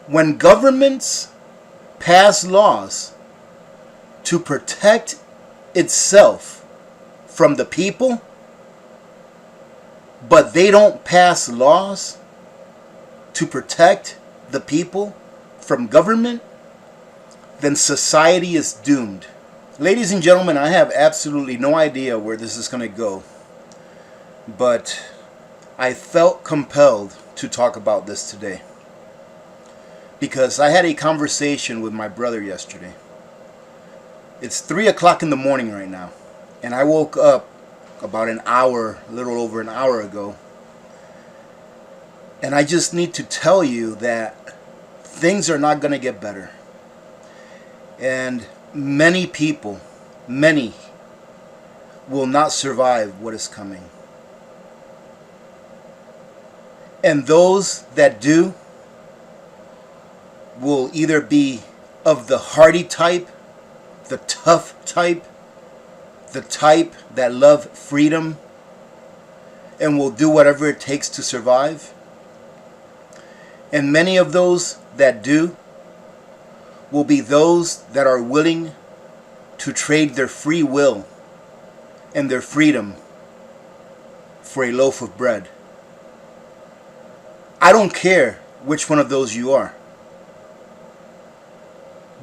When governments pass laws to protect itself from the people, but they don't pass laws to protect the people from government, then society is doomed. Ladies and gentlemen, I have absolutely no idea where this is going to go, but I felt compelled to talk about this today because I had a conversation with my brother yesterday. It's 3 o'clock in the morning right now, and I woke up about an hour, a little over an hour ago, and I just need to tell you that things are not going to get better. And many people, many, will not survive what is coming. And those that do will either be of the hardy type, the tough type, the type that love freedom and will do whatever it takes to survive. And many of those that do will be those that are willing to trade their free will and their freedom for a loaf of bread. I don't care which one of those you are,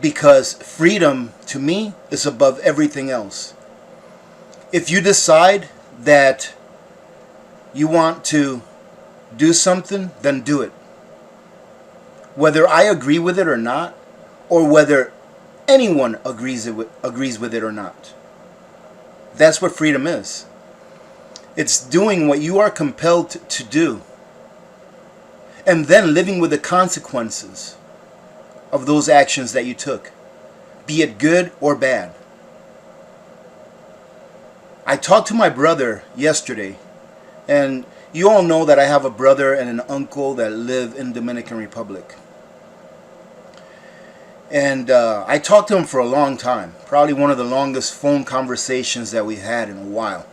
because freedom to me is above everything else. If you decide that you want to do something, then do it. Whether I agree with it or not, or whether anyone agrees with it or not. That's what freedom is. It's doing what you are compelled to do, and then living with the consequences of those actions that you took, be it good or bad. I talked to my brother yesterday, and you all know that I have a brother and an uncle that live in Dominican Republic. And I talked to him for a long time, probably one of the longest phone conversations that we had in a while.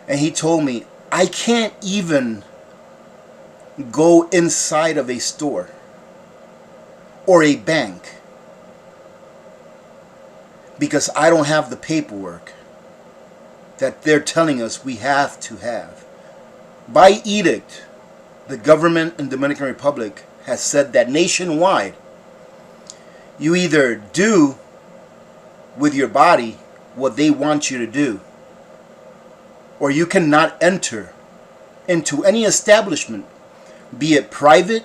And he told me, I can't even go inside of a store or a bank because I don't have the paperwork that they're telling us we have to have. By edict, the government in Dominican Republic has said that nationwide, you either do with your body what they want you to do, or you cannot enter into any establishment, be it private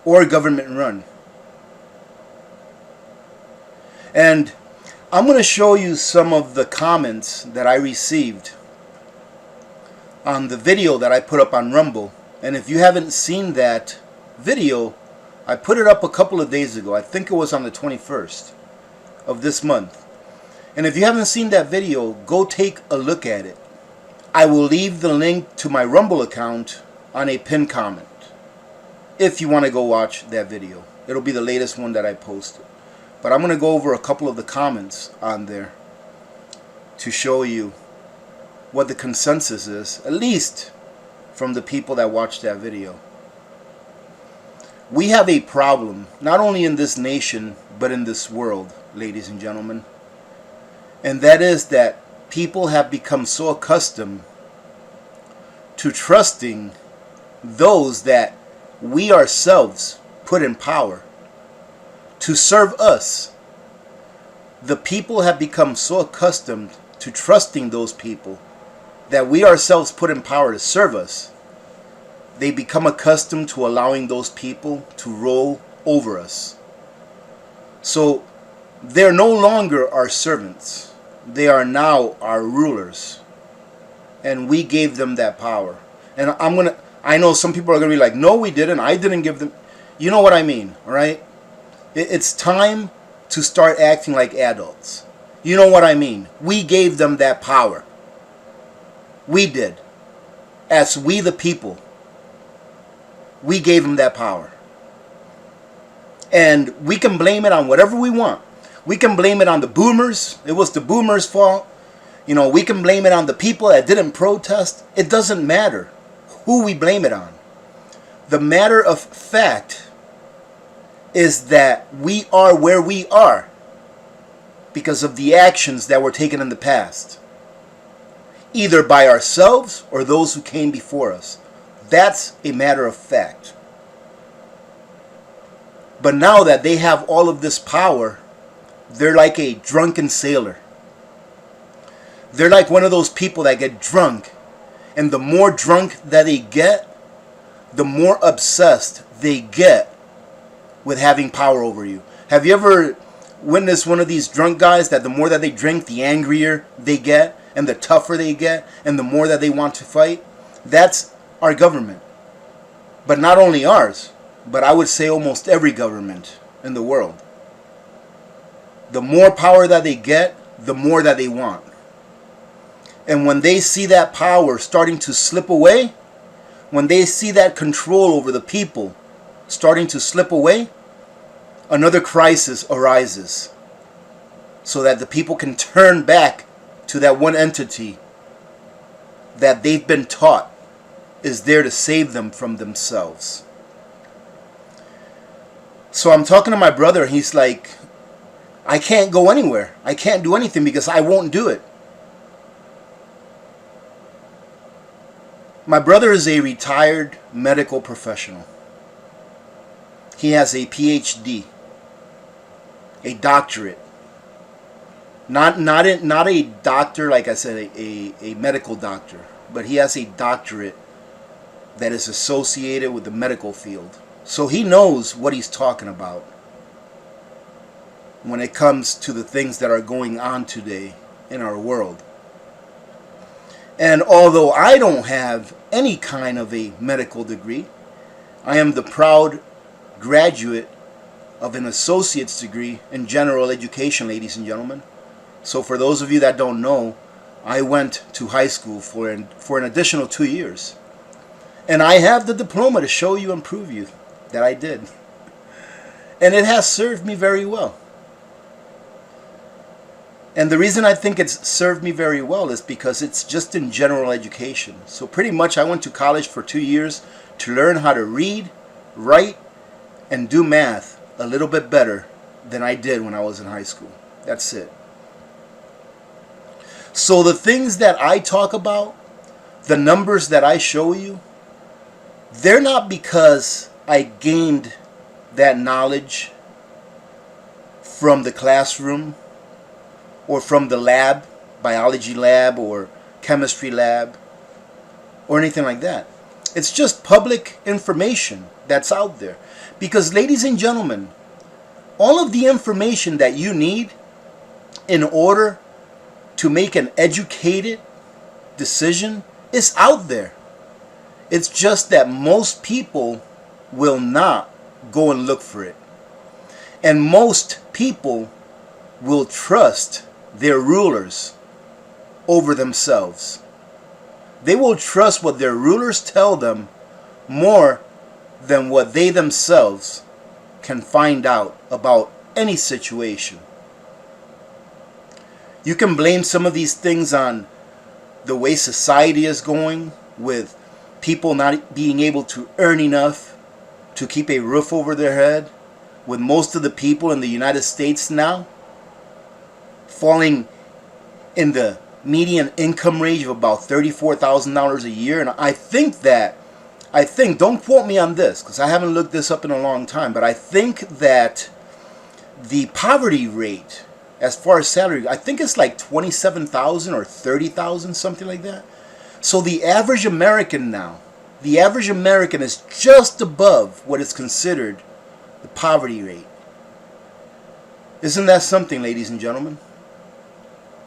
or government run. And I'm going to show you some of the comments that I received on the video that I put up on Rumble. And if you haven't seen that video, I put it up a couple of days ago. I think it was on the 21st of this month. And if you haven't seen that video, go take a look at it. I will leave the link to my Rumble account on a pinned comment if you want to go watch that video. It'll be the latest one that I posted. But I'm going to go over a couple of the comments on there to show you what the consensus is, at least from the people that watched that video. We have a problem, not only in this nation, but in this world, ladies and gentlemen. And that is that people have become so accustomed to trusting those that we ourselves put in power to serve us. The people have become so accustomed to trusting those people that we ourselves put in power to serve us. They become accustomed to allowing those people to roll over us. So they're no longer our servants. They are now our rulers. And we gave them that power. And I know some people are going to be like, no, we didn't. I didn't give them. You know what I mean, all right? It's time to start acting like adults. You know what I mean? We gave them that power. We did. As we the people. We gave them that power. And we can blame it on whatever we want. We can blame it on the boomers. It was the boomers' fault. You know, we can blame it on the people that didn't protest. It doesn't matter who we blame it on. The matter of fact is that we are where we are because of the actions that were taken in the past, either by ourselves or those who came before us. That's a matter of fact. But now that they have all of this power, they're like a drunken sailor. They're like one of those people that get drunk, and the more drunk that they get, the more obsessed they get with having power over you. Have you ever witnessed one of these drunk guys that the more that they drink, the angrier they get, and the tougher they get, and the more that they want to fight? That's our government. But not only ours, but I would say almost every government in the world. The more power that they get, the more that they want. And when they see that power starting to slip away, when they see that control over the people starting to slip away, another crisis arises so that the people can turn back to that one entity that they've been taught is there to save them from themselves. So I'm talking to my brother, and he's like, I can't go anywhere. I can't do anything because I won't do it. My brother is a retired medical professional. He has a PhD, a doctorate. Not a doctor, like I said, a medical doctor, but he has a doctorate that is associated with the medical field. So he knows what he's talking about when it comes to the things that are going on today in our world. And although I don't have any kind of a medical degree, I am the proud graduate of an associate's degree in general education, ladies and gentlemen. So for those of you that don't know, I went to high school for an additional 2 years. And I have the diploma to show you and prove you that I did. And it has served me very well. And the reason I think it's served me very well is because it's just in general education. So pretty much I went to college for 2 years to learn how to read, write, and do math a little bit better than I did when I was in high school. That's it. So the things that I talk about, the numbers that I show you, they're not because I gained that knowledge from the classroom or from the lab, biology lab or chemistry lab or anything like that. It's just public information that's out there. Because, ladies and gentlemen, all of the information that you need in order to make an educated decision is out there. It's just that most people will not go and look for it. And most people will trust their rulers over themselves. They will trust what their rulers tell them more than what they themselves can find out about any situation. You can blame some of these things on the way society is going, with people not being able to earn enough to keep a roof over their head, with most of the people in the United States now falling in the median income range of about $34,000 a year. And I think, don't quote me on this because I haven't looked this up in a long time, but I think that the poverty rate as far as salary, I think it's like $27,000 or $30,000, something like that. So the average American now, the average American is just above what is considered the poverty rate. Isn't that something, ladies and gentlemen?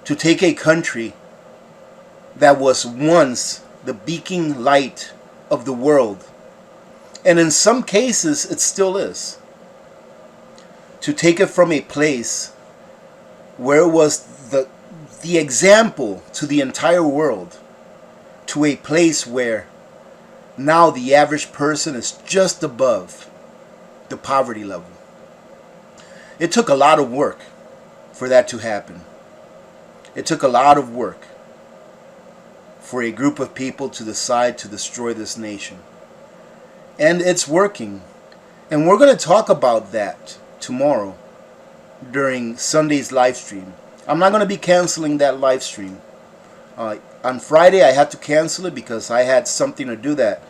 To take a country that was once the beacon light of the world, and in some cases it still is, to take it from a place where it was the example to the entire world, to a place where now the average person is just above the poverty level. It took a lot of work for that to happen. It took a lot of work for a group of people to decide to destroy this nation. And it's working. And we're going to talk about that tomorrow during Sunday's live stream. I'm not going to be canceling that live stream. On Friday I had to cancel it because I had something to do that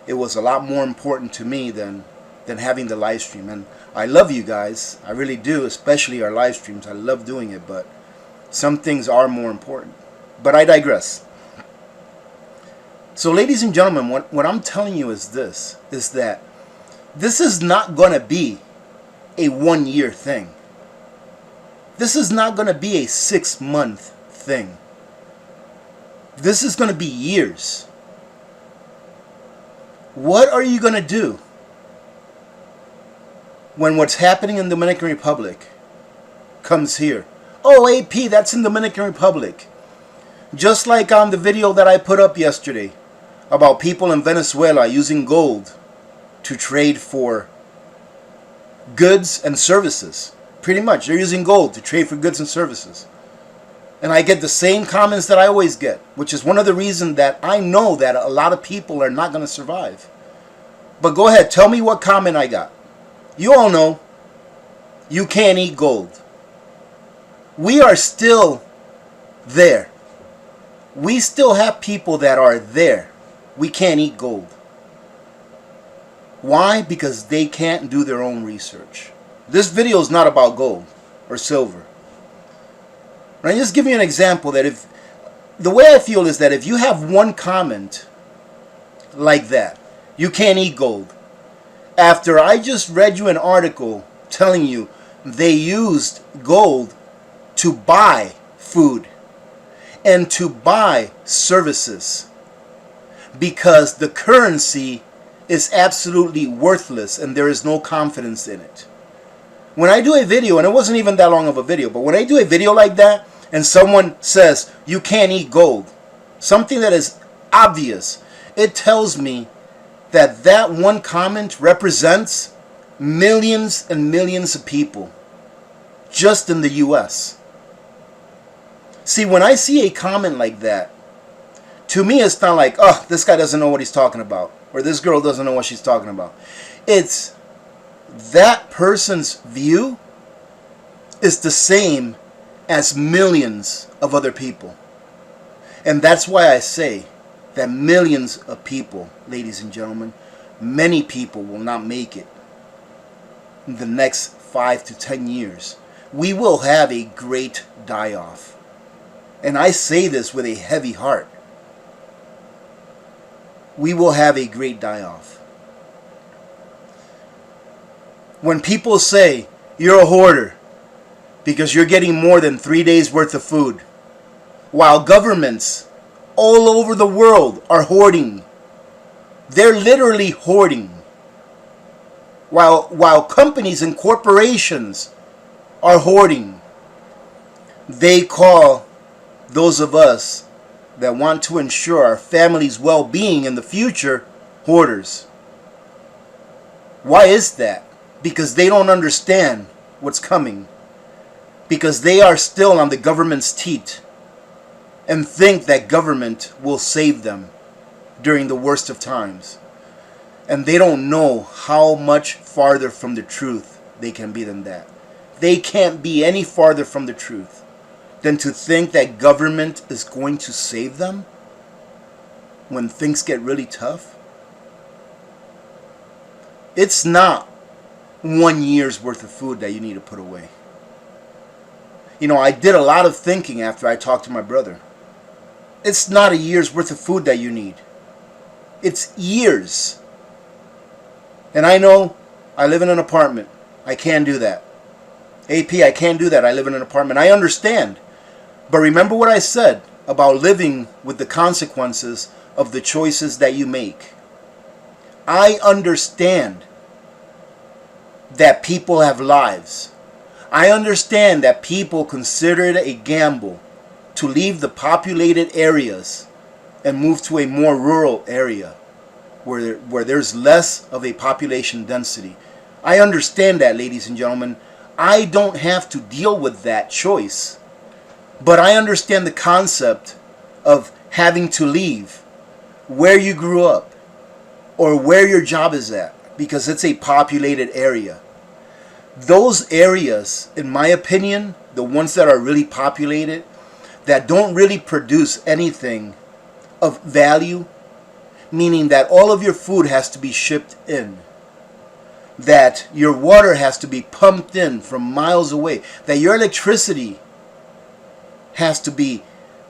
it was a lot more important to me than having the live stream. And I love you guys. I really do, especially our live streams. I love doing it, but some things are more important. But I digress. So ladies and gentlemen, what I'm telling you is this, is that this is not going to be a 1-year thing. This is not going to be a 6-month thing. This is going to be years. What are you going to do when what's happening in the Dominican Republic comes here? Oh, AP, that's in the Dominican Republic. Just like on the video that I put up yesterday about people in Venezuela using gold to trade for goods and services. Pretty much, they're using gold to trade for goods and services. And I get the same comments that I always get, which is one of the reasons that I know that a lot of people are not going to survive. But go ahead, tell me what comment I got. You all know you can't eat gold. We are still there. We still have people that are there. We can't eat gold. Why? Because they can't do their own research. This video is not about gold or silver. Right? Just give you an example that if the way I feel is that if you have one comment like that, you can't eat gold. After I just read you an article telling you they used gold to buy food and to buy services because the currency is absolutely worthless and there is no confidence in it. When I do a video, and it wasn't even that long of a video, but when I do a video like that and someone says you can't eat gold, something that is obvious, it tells me that that one comment represents millions and millions of people just in the US. See, when I see a comment like that, to me it's not like, oh, this guy doesn't know what he's talking about, or this girl doesn't know what she's talking about. It's that person's view is the same as millions of other people. And that's why I say that millions of people, ladies and gentlemen, many people will not make it in the next 5 to 10 years. We will have a great die-off. And I say this with a heavy heart. We will have a great die-off. When people say you're a hoarder because you're getting more than 3 days worth of food, while governments all over the world are hoarding, they're literally hoarding. While companies and corporations are hoarding, they call those of us that want to ensure our family's well-being in the future hoarders. Why is that? Because they don't understand what's coming. Because they are still on the government's teat and think that government will save them during the worst of times. And they don't know how much farther from the truth they can be than that. They can't be any farther from the truth than to think that government is going to save them when things get really tough. It's not 1 year's worth of food that you need to put away. You know, I did a lot of thinking after I talked to my brother. It's not a year's worth of food that you need. It's years. And I know I live in an apartment. I can't do that. AP, I can't do that. I live in an apartment. I understand. But remember what I said about living with the consequences of the choices that you make. I understand that people have lives. I understand that people consider it a gamble to leave the populated areas and move to a more rural area where there's less of a population density. I understand that, ladies and gentlemen. I don't have to deal with that choice. But I understand the concept of having to leave where you grew up, or where your job is at, because it's a populated area. Those areas, in my opinion, the ones that are really populated, that don't really produce anything of value, meaning that all of your food has to be shipped in, that your water has to be pumped in from miles away, that your electricity has to be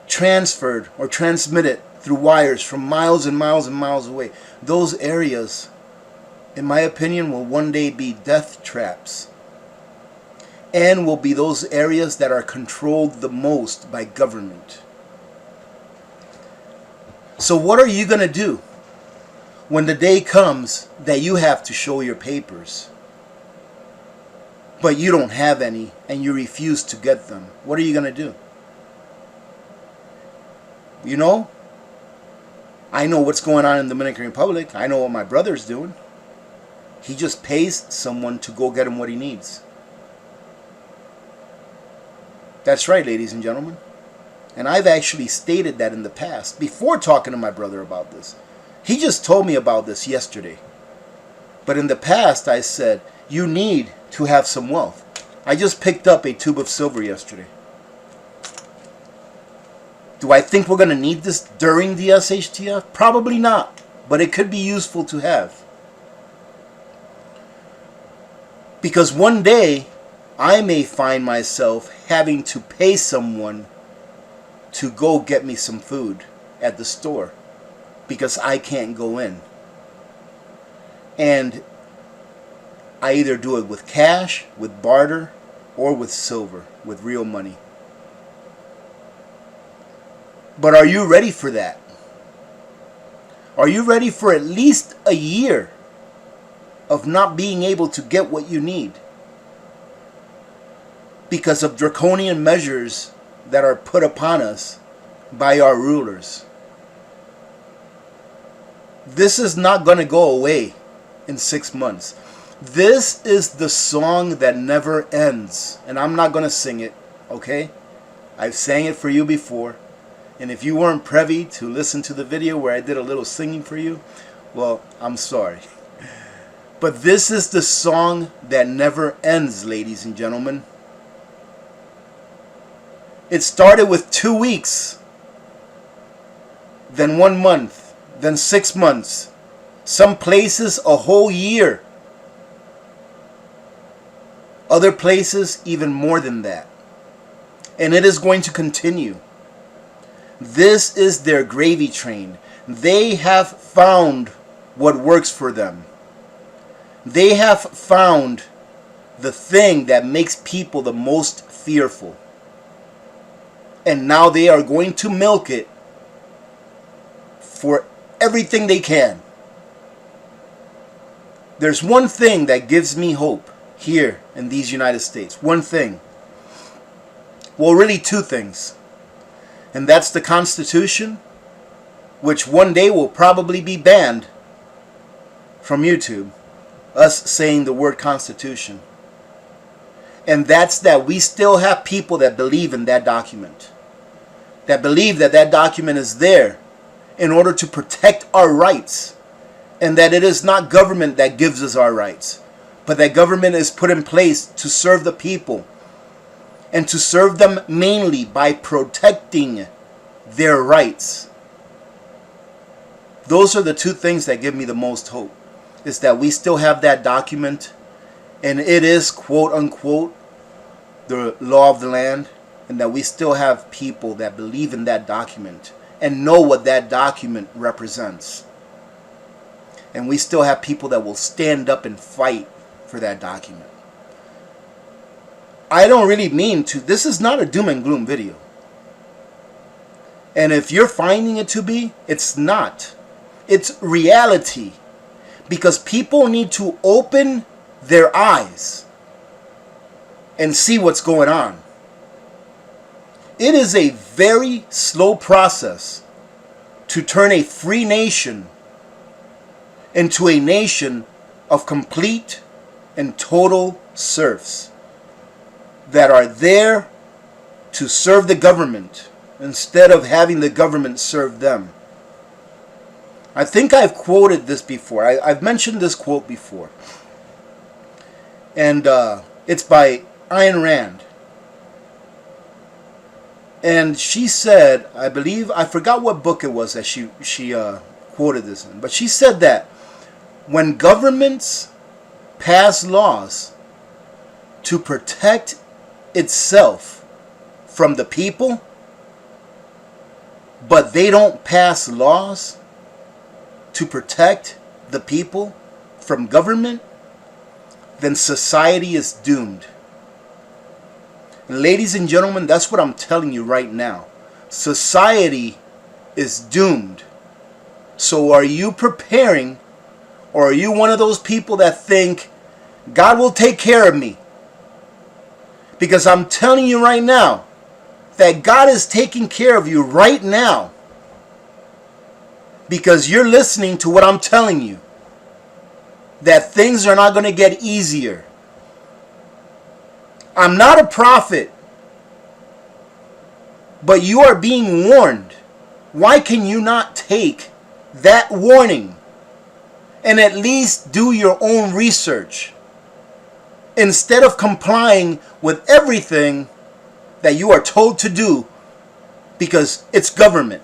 transferred or transmitted through wires from miles and miles and miles away. Those areas, in my opinion, will one day be death traps, and will be those areas that are controlled the most by government. So what are you going to do when the day comes that you have to show your papers, but you don't have any and you refuse to get them? What are you going to do? You know, I know what's going on in the Dominican Republic. I know what my brother's doing. He just pays someone to go get him what he needs. That's right, ladies and gentlemen. And I've actually stated that in the past, before talking to my brother about this. He just told me about this yesterday. But in the past, I said, you need to have some wealth. I just picked up a tube of silver yesterday. Do I think we're going to need this during the SHTF? Probably not. But it could be useful to have. Because one day, I may find myself having to pay someone to go get me some food at the store, because I can't go in. And I either do it with cash, with barter, or with silver, with real money. But are you ready for that? Are you ready for at least a year of not being able to get what you need because of draconian measures that are put upon us by our rulers? This is not going to go away in 6 months. This is the song that never ends. And I'm not going to sing it, okay? I've sang it for you before. And if you weren't privy to listen to the video where I did a little singing for you, well, I'm sorry. But this is the song that never ends, ladies and gentlemen. It started with 2 weeks, then 1 month, then 6 months, some places a whole year, other places even more than that. And it is going to continue. This is their gravy train. They have found what works for them. They have found the thing that makes people the most fearful. And now they are going to milk it for everything they can. There's one thing that gives me hope here in these United States. One thing. Well, really two things. And that's the Constitution, which one day will probably be banned from YouTube, us saying the word Constitution. And that's that we still have people that believe in that document, that believe that that document is there in order to protect our rights, and that it is not government that gives us our rights, but that government is put in place to serve the people, and to serve them mainly by protecting their rights. Those are the two things that give me the most hope, is that we still have that document, and it is quote unquote the law of the land, and that we still have people that believe in that document and know what that document represents. And we still have people that will stand up and fight for that document. I don't really mean to, this is not a doom and gloom video. And if you're finding it to be, it's not. It's reality. Because people need to open their eyes and see what's going on. It is a very slow process to turn a free nation into a nation of complete and total serfs that are there to serve the government instead of having the government serve them. I think I've quoted this before. I've mentioned this quote before. And it's by Ayn Rand. And she said, I believe, I forgot what book it was that she quoted this in, but she said that when governments pass laws to protect itself from the people, but they don't pass laws to protect the people from government, then society is doomed. And ladies and gentlemen, that's what I'm telling you right now. Society is doomed. So are you preparing, or are you one of those people that think God will take care of me? Because I'm telling you right now that God is taking care of you right now, because you're listening to what I'm telling you, that things are not going to get easier. I'm not a prophet, but you are being warned. Why can you not take that warning and at least do your own research instead of complying with everything that you are told to do because it's government?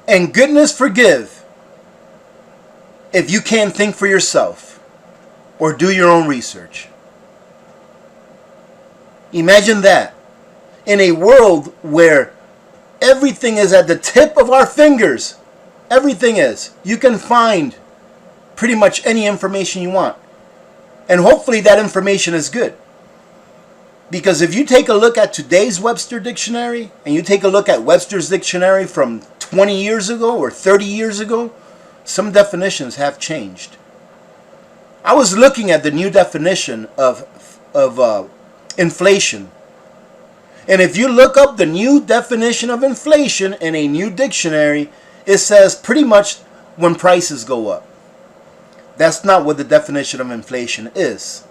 And goodness forgive if you can't think for yourself or do your own research. Imagine that. In a world where everything is at the tip of our fingers, everything is. You can find pretty much any information you want. And hopefully that information is good. Because if you take a look at today's Webster Dictionary, and you take a look at Webster's Dictionary from 20 years ago or 30 years ago, some definitions have changed. I was looking at the new definition of inflation. And if you look up the new definition of inflation in a new dictionary, it says pretty much when prices go up. That's not what the definition of inflation is.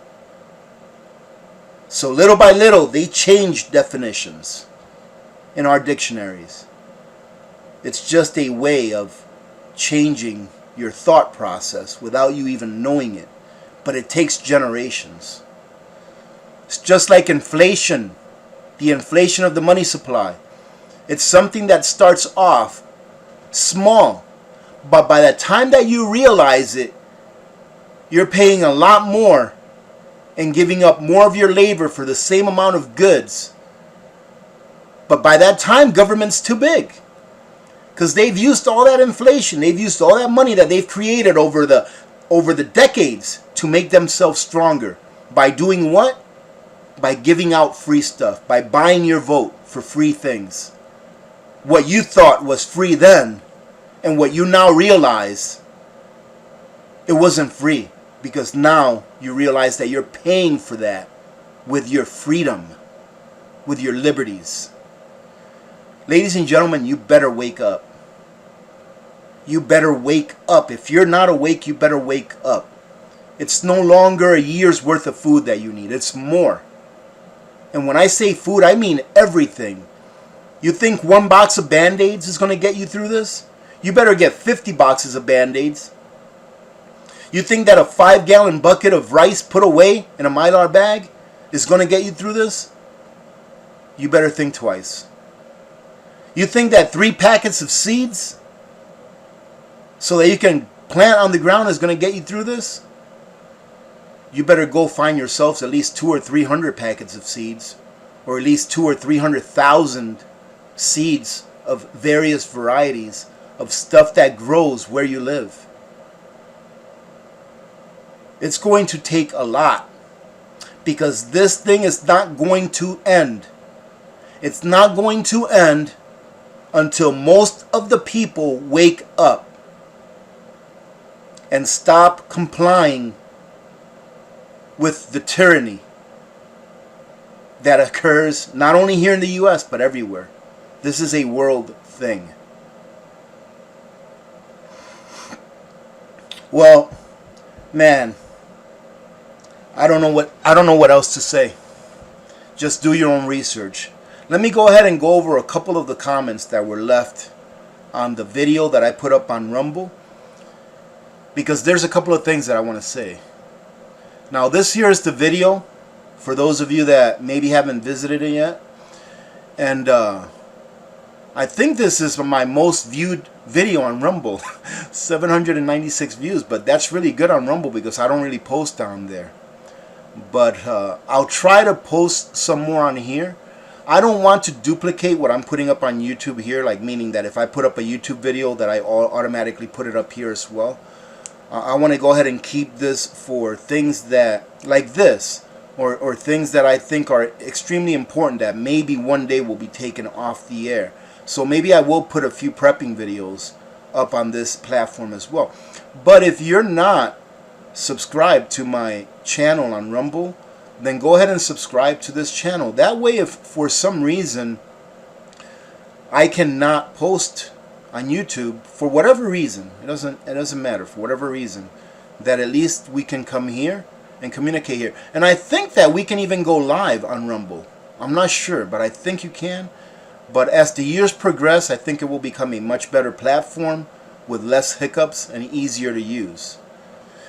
So little by little, they changed definitions in our dictionaries. It's just a way of changing your thought process without you even knowing it. But it takes generations. It's just like inflation, the inflation of the money supply. It's something that starts off small, but by the time that you realize it, you're paying a lot more and giving up more of your labor for the same amount of goods. But by that time, government's too big, because they've used all that inflation, they've used all that money that they've created over the decades to make themselves stronger. By doing what? By giving out free stuff, by buying your vote for free things. What you thought was free then, and what you now realize, it wasn't free, because now you realize that you're paying for that with your freedom, with your liberties. Ladies and gentlemen, you better wake up. You better wake up. If you're not awake, you better wake up. It's no longer a year's worth of food that you need. It's more. And when I say food, I mean everything. You think one box of Band-Aids is going to get you through this? You better get 50 boxes of Band-Aids. You think that a 5-gallon bucket of rice put away in a Mylar bag is going to get you through this? You better think twice. You think that 3 packets of seeds so that you can plant on the ground is going to get you through this? You better go find yourselves at least 200 or 300 packets of seeds, or at least 200,000 or 300,000 seeds of various varieties of stuff that grows where you live. It's going to take a lot, because this thing is not going to end. It's not going to end until most of the people wake up and stop complying with the tyranny that occurs not only here in the U.S. but everywhere. This is a world thing. Well, man, I don't know what else to say. Just do your own research. Let me go ahead and go over a couple of the comments that were left on the video that I put up on Rumble. because there's a couple of things that I want to say. Now, this here is the video for those of you that maybe haven't visited it yet. And I think this is my most viewed video on Rumble. 796 views, but that's really good on Rumble because I don't really post down there. But I'll try to post some more on here. I don't want to duplicate what I'm putting up on YouTube here, like meaning that if I put up a YouTube video that I automatically put it up here as well. I want to go ahead and keep this for things that like this, or things that I think are extremely important that maybe one day will be taken off the air. So maybe I will put a few prepping videos up on this platform as well. But if you're not subscribed to my channel on Rumble, then go ahead and subscribe to this channel. That way, if for some reason I cannot post on YouTube for whatever reason, it doesn't matter, for whatever reason, that at least we can come here and communicate here. And I think that we can even go live on Rumble. I'm not sure, but I think you can. But as the years progress, I think it will become a much better platform with less hiccups and easier to use.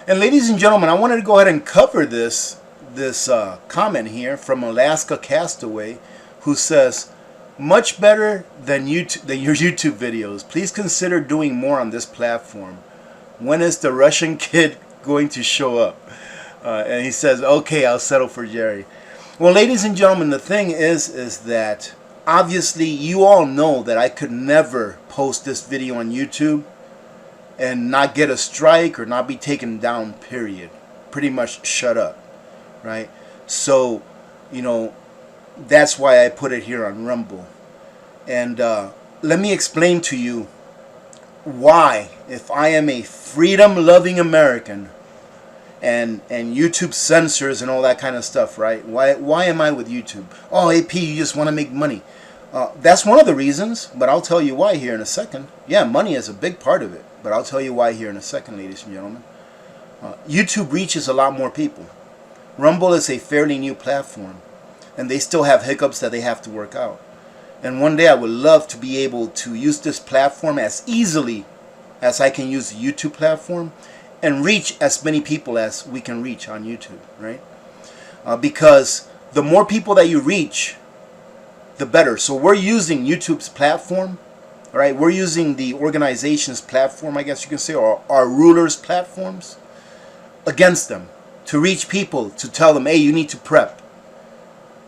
And ladies and gentlemen, I wanted to go ahead and cover this comment here from Alaska Castaway, who says, much better than your YouTube videos. Please consider doing more on this platform. When is the Russian kid going to show up? And he says, okay, I'll settle for Jerry. Well, ladies and gentlemen, the thing is that obviously you all know that I could never post this video on YouTube and not get a strike or not be taken down, period. Pretty much shut up, right? So, you know, that's why I put it here on Rumble. And let me explain to you why, if I am a freedom-loving American and YouTube censors and all that kind of stuff, right? Why am I with YouTube? Oh, AP, you just want to make money. That's one of the reasons, but I'll tell you why here in a second. Yeah, money is a big part of it, but I'll tell you why here in a second, ladies and gentlemen. YouTube reaches a lot more people. Rumble is a fairly new platform, and they still have hiccups that they have to work out. And one day I would love to be able to use this platform as easily as I can use the YouTube platform and reach as many people as we can reach on YouTube, right? Because the more people that you reach, the better. So we're using YouTube's platform, right? We're using the organization's platform, I guess you can say, or our rulers' platforms against them to reach people, to tell them, hey, you need to prep.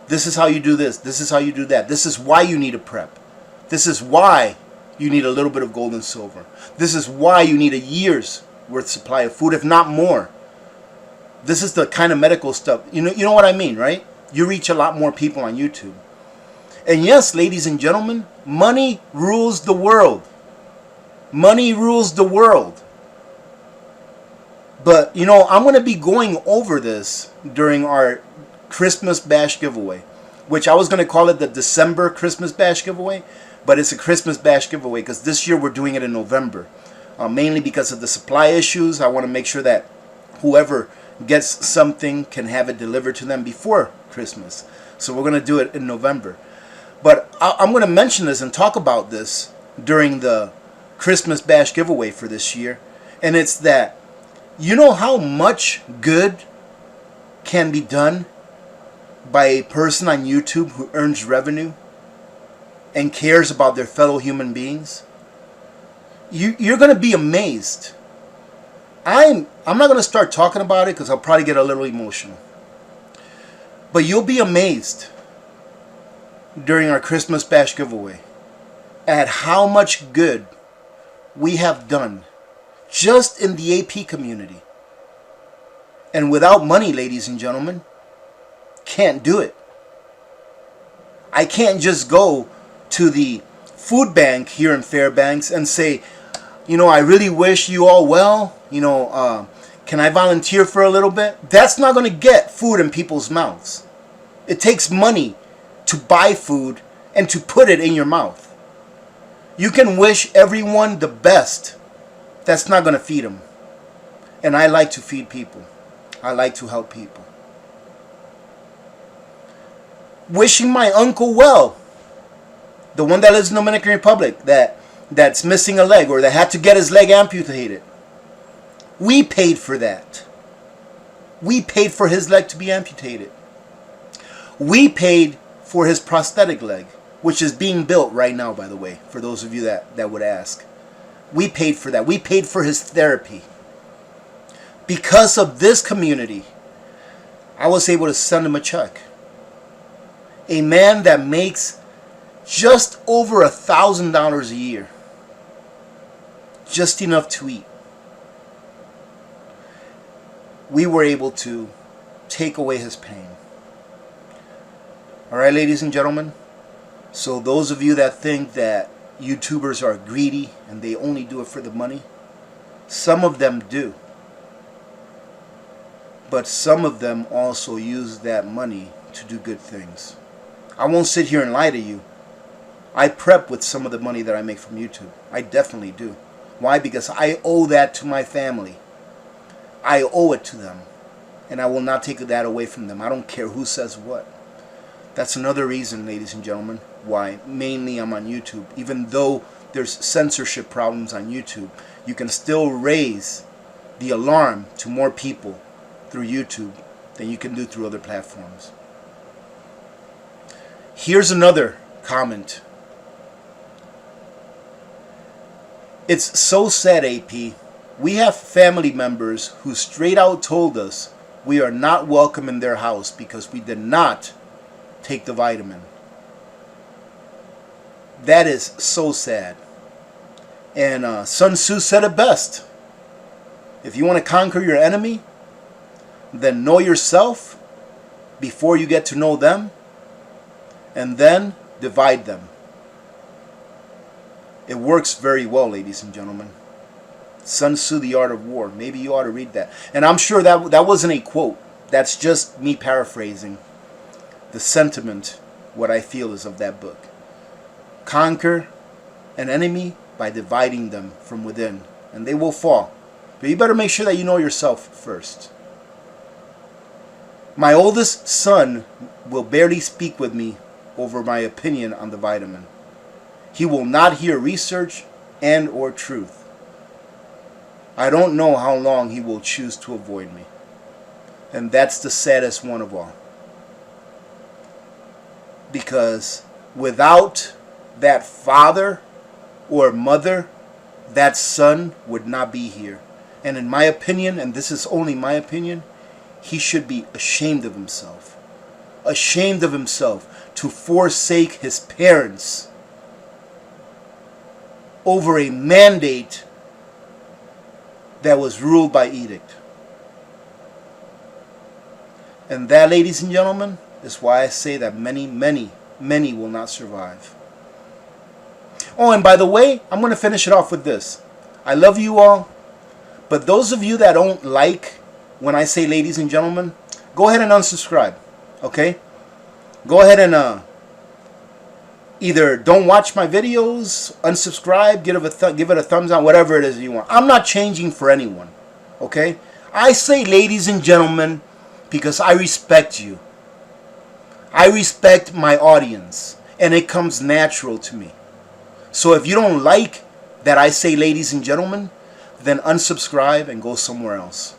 This is how you do this. This is how you do that. This is why you need a prep. This is why you need a little bit of gold and silver. This is why you need a year's worth supply of food, if not more. This is the kind of medical stuff. You know what I mean, right? You reach a lot more people on YouTube. And yes, ladies and gentlemen, money rules the world. Money rules the world. But, you know, I'm going to be going over this during our Christmas Bash giveaway, which I was going to call it the December Christmas Bash giveaway, but it's a Christmas Bash giveaway because this year we're doing it in November. Mainly because of the supply issues. I want to make sure that whoever gets something can have it delivered to them before Christmas. So we're going to do it in November. But I'm going to mention this and talk about this during the Christmas Bash giveaway for this year. And it's that, you know how much good can be done by a person on YouTube who earns revenue and cares about their fellow human beings? You're going to be amazed. I'm not going to start talking about it because I'll probably get a little emotional. But you'll be amazed during our Christmas Bash giveaway at how much good we have done just in the AP community. And without money, ladies and gentlemen, can't do it. I can't just go to the food bank here in Fairbanks and say, you know, I really wish you all well. You know, can I volunteer for a little bit? That's not going to get food in people's mouths. It takes money to buy food and to put it in your mouth. You can wish everyone the best. That's not going to feed them. And I like to feed people. I like to help people. Wishing my uncle well, the one that lives in the Dominican Republic, that's missing a leg or that had to get his leg amputated. We paid for that. We paid for his leg to be amputated. We paid for his prosthetic leg, which is being built right now, by the way, for those of you that would ask. We paid for that. We paid for his therapy. Because of this community, I was able to send him a check. A man that makes just over $1,000 a year. Just enough to eat. We were able to take away his pain. Alright, ladies and gentlemen. So those of you that think that YouTubers are greedy and they only do it for the money, some of them do. But some of them also use that money to do good things. I won't sit here and lie to you. I prep with some of the money that I make from YouTube. I definitely do. Why? Because I owe that to my family. I owe it to them. And I will not take that away from them. I don't care who says what. That's another reason, ladies and gentlemen, why mainly I'm on YouTube. Even though there's censorship problems on YouTube, you can still raise the alarm to more people through YouTube than you can do through other platforms. Here's another comment. It's so sad, AP. We have family members who straight out told us we are not welcome in their house because we did not take the vitamin. That is so sad. And Sun Tzu said it best. If you want to conquer your enemy, then know yourself before you get to know them, and then divide them. It works very well, ladies and gentlemen. Sun Tzu, The Art of War. Maybe you ought to read that. And I'm sure that wasn't a quote. That's just me paraphrasing the sentiment, what I feel is of that book. Conquer an enemy by dividing them from within, and they will fall. But you better make sure that you know yourself first. My oldest son will barely speak with me over my opinion on the vitamin. He will not hear research and or truth. I don't know how long he will choose to avoid me. And that's the saddest one of all. Because without that father or mother, that son would not be here. And in my opinion, and this is only my opinion, he should be ashamed of himself. Ashamed of himself to forsake his parents over a mandate that was ruled by edict. And that, ladies and gentlemen, is why I say that many, many, many will not survive. Oh, and by the way, I'm going to finish it off with this. I love you all, but those of you that don't like when I say ladies and gentlemen, go ahead and unsubscribe, okay? Go ahead and either don't watch my videos, unsubscribe, give it a thumbs down, whatever it is you want. I'm not changing for anyone, okay? I say ladies and gentlemen because I respect you. I respect my audience, and it comes natural to me. So if you don't like that I say ladies and gentlemen, then unsubscribe and go somewhere else.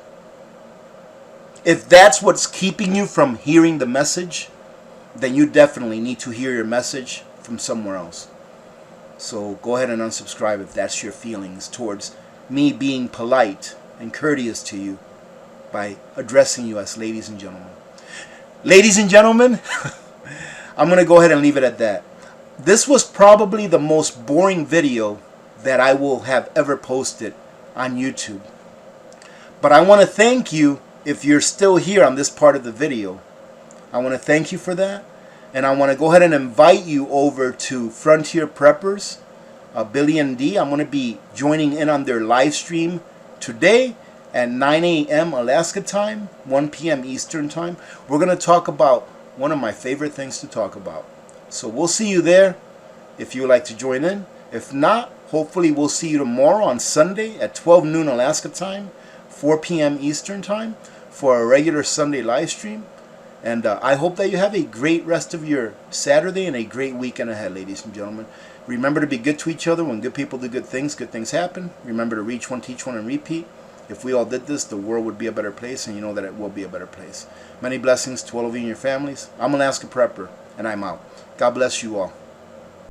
If that's what's keeping you from hearing the message, then you definitely need to hear your message from somewhere else. So go ahead and unsubscribe if that's your feelings towards me being polite and courteous to you by addressing you as ladies and gentlemen. Ladies and gentlemen, I'm going to go ahead and leave it at that. This was probably the most boring video that I will have ever posted on YouTube. But I want to thank you if you're still here on this part of the video. I want to thank you for that. And I want to go ahead and invite you over to Frontier Preppers, Billy and D. I'm going to be joining in on their live stream today at 9 a.m. Alaska time, 1 p.m. Eastern time. We're going to talk about one of my favorite things to talk about. So we'll see you there if you would like to join in. If not, hopefully we'll see you tomorrow on Sunday at 12 noon Alaska time, 4 p.m. Eastern time for a regular Sunday live stream. And I hope that you have a great rest of your Saturday and a great weekend ahead, ladies and gentlemen. Remember to be good to each other. When good people do good things happen. Remember to reach one, teach one, and repeat. If we all did this, the world would be a better place, and you know that it will be a better place. Many blessings to all of you and your families. I'm Alaska Prepper, and I'm out. God bless you all.